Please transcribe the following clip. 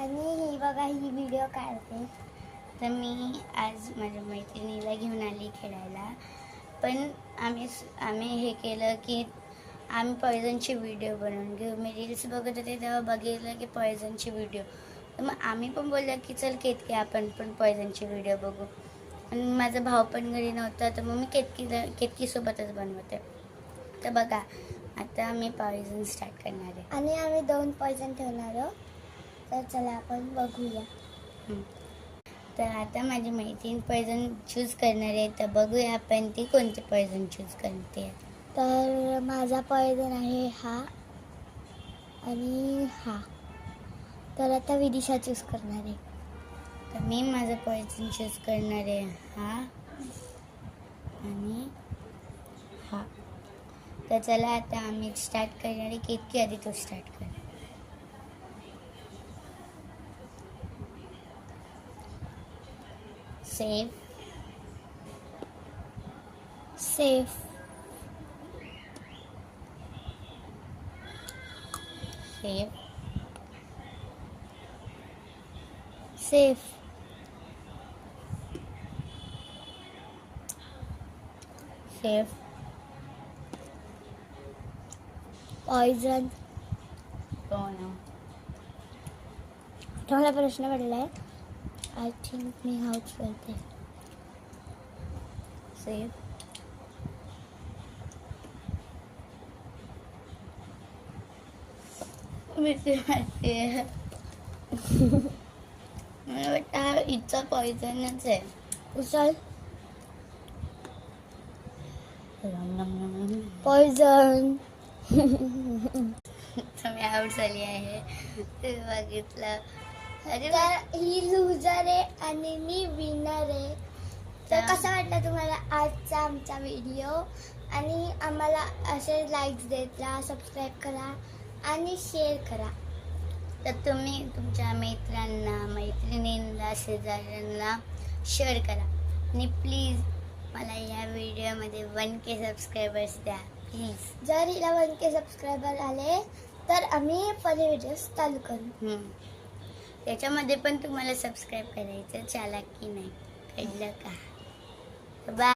आणि ही बघा ही व्हिडिओ काढते. तर मी आज माझ्या मैत्रिणीला घेऊन आली खेळायला, पण आम्ही हे केलं की आम्ही पॉयझनचे व्हिडिओ बनवून घेऊ. मी रील्स बघत होते तेव्हा बघितलं की पॉयझनचे व्हिडिओ, तर मग आम्ही पण बोललो की चल केतकी आपण पण पॉयझनचे व्हिडिओ बघू. आणि माझा भाऊ पण घरी नव्हता, तर मग मी केतकीसोबतच बनवते. तर बघा आता आम्ही पॉयझन स्टार्ट करणार आहे आणि आम्ही 2 पॉयझन ठेवणार आहोत. तर चला आपण बघूया. तर आता माझी मैत्रीण पॉयझन चूज करणार आहे, तर बघूया आपण ती कोणते पॉयझन चूज करते. तर माझा पॉयझन आहे हा आणि हा. तर आता विदिशा चूज करणार आहे. तर मी माझं पॉयझन चूज करणार आहे हा आणि हा. तर चला आता आम्ही स्टार्ट करणार आहे. केतकी आधी तो स्टार्ट कर. Safe safe safe safe safe poison. कोण तुम्हाला प्रश्न पडलाय. आय थिंक मी हाऊस करते. सेफ भीती वाटते. मला वाटतं हा इथचा पॉयझनच आहे. उचल. पॉयझन. मी आउट झाली आहे. ते बघितलं. अरे तर ही लुझर आहे आणि मी विनर आहे. तर कसा वाटला तुम्हाला आजचा आमचा व्हिडिओ. आणि आम्हाला असे लाईक्स देत राहा, सबस्क्राईब करा आणि शेअर करा. तर तुम्ही तुमच्या मैत्रिणींना शेजाऱ्यांना शेअर करा. आणि प्लीज मला या व्हिडिओमध्ये 1K सबस्क्रायबर्स द्या प्लीज. जर हिला 1K सबस्क्रायबर आले तर आम्ही पहिले व्हिडिओज चालू करू. त्याच्यामध्ये पण तुम्हाला सबस्क्राईब करायचं, चालाक की नाही, कळलं का? बाय.